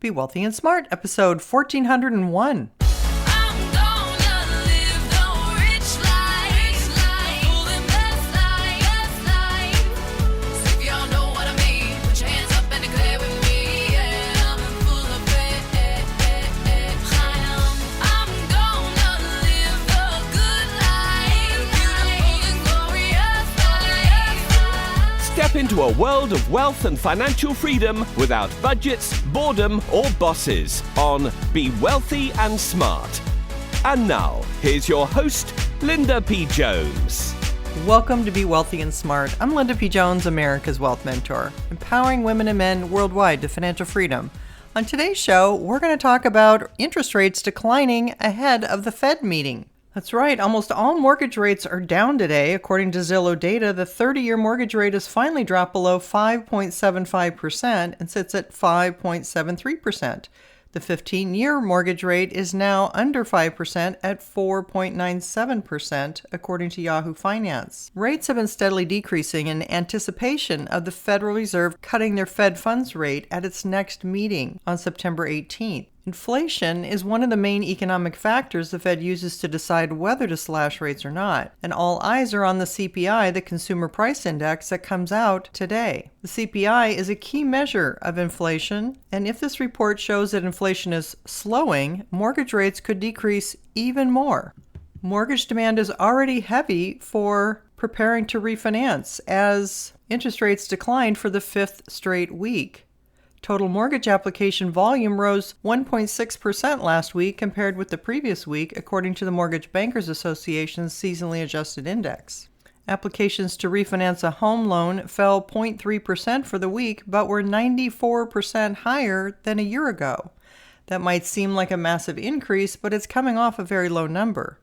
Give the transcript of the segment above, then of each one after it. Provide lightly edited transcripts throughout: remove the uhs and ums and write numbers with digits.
Be Wealthy and Smart, episode 1401. Step into a world of wealth and financial freedom without budgets, boredom, or bosses on Be Wealthy and Smart. And now, here's your host, Linda P. Jones. Welcome to Be Wealthy and Smart. I'm Linda P. Jones, America's Wealth Mentor, empowering women and men worldwide to financial freedom. On today's show, we're going to talk about interest rates declining ahead of the Fed meeting. That's right. Almost all mortgage rates are down today. According to Zillow data, the 30-year mortgage rate has finally dropped below 5.75% and sits at 5.73%. The 15-year mortgage rate is now under 5% at 4.97%, according to Yahoo Finance. Rates have been steadily decreasing in anticipation of the Federal Reserve cutting their Fed funds rate at its next meeting on September 18th. Inflation is one of the main economic factors the Fed uses to decide whether to slash rates or not, and all eyes are on the CPI, the Consumer Price Index, that comes out today. The CPI is a key measure of inflation, and if this report shows that inflation is slowing, mortgage rates could decrease even more. Mortgage demand is already heavy for preparing to refinance as interest rates declined for the fifth straight week. Total mortgage application volume rose 1.6% last week compared with the previous week, according to the Mortgage Bankers Association's seasonally adjusted index. Applications to refinance a home loan fell 0.3% for the week, but were 94% higher than a year ago. That might seem like a massive increase, but it's coming off a very low number.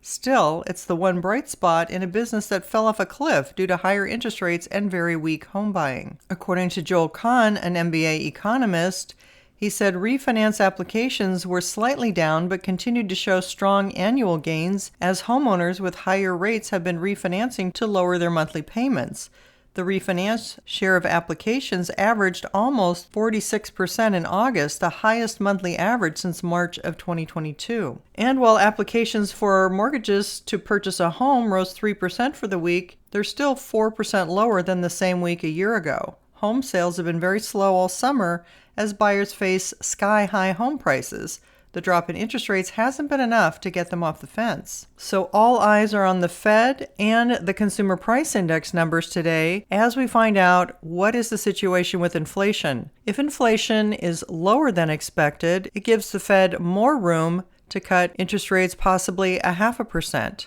Still, it's the one bright spot in a business that fell off a cliff due to higher interest rates and very weak home buying. According to Joel Kahn, an MBA economist, he said refinance applications were slightly down but continued to show strong annual gains as homeowners with higher rates have been refinancing to lower their monthly payments. The refinance share of applications averaged almost 46% in August, the highest monthly average since March of 2022. And while applications for mortgages to purchase a home rose 3% for the week, they're still 4% lower than the same week a year ago. Home sales have been very slow all summer as buyers face sky-high home prices. The drop in interest rates hasn't been enough to get them off the fence. So all eyes are on the Fed and the Consumer Price Index numbers today as we find out what is the situation with inflation. If inflation is lower than expected, it gives the Fed more room to cut interest rates possibly 0.5%.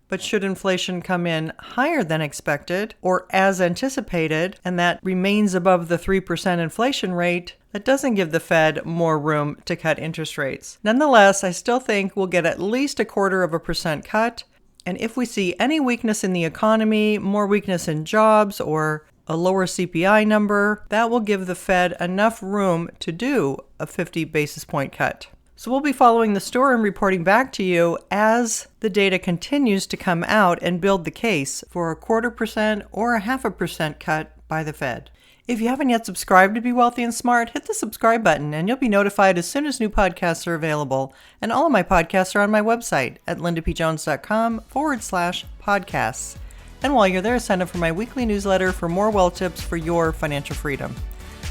But should inflation come in higher than expected or as anticipated, and that remains above the 3% inflation rate, that doesn't give the Fed more room to cut interest rates. Nonetheless, I still think we'll get at least 0.25% cut. And if we see any weakness in the economy, more weakness in jobs, or a lower CPI number, that will give the Fed enough room to do a 50 basis point cut. So we'll be following the story and reporting back to you as the data continues to come out and build the case for 0.25% or 0.5% cut by the Fed. If you haven't yet subscribed to Be Wealthy and Smart, hit the subscribe button and you'll be notified as soon as new podcasts are available. And all of my podcasts are on my website at lindapjones.com/podcasts. And while you're there, sign up for my weekly newsletter for more wealth tips for your financial freedom.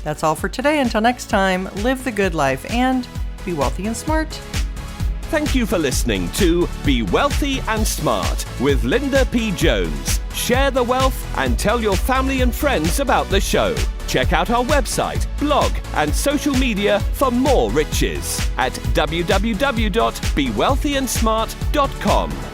That's all for today. Until next time, live the good life and be wealthy and smart. Thank you for listening to Be Wealthy and Smart with Linda P. Jones. Share the wealth and tell your family and friends about the show. Check out our website, blog, and social media for more riches at www.bewealthyandsmart.com.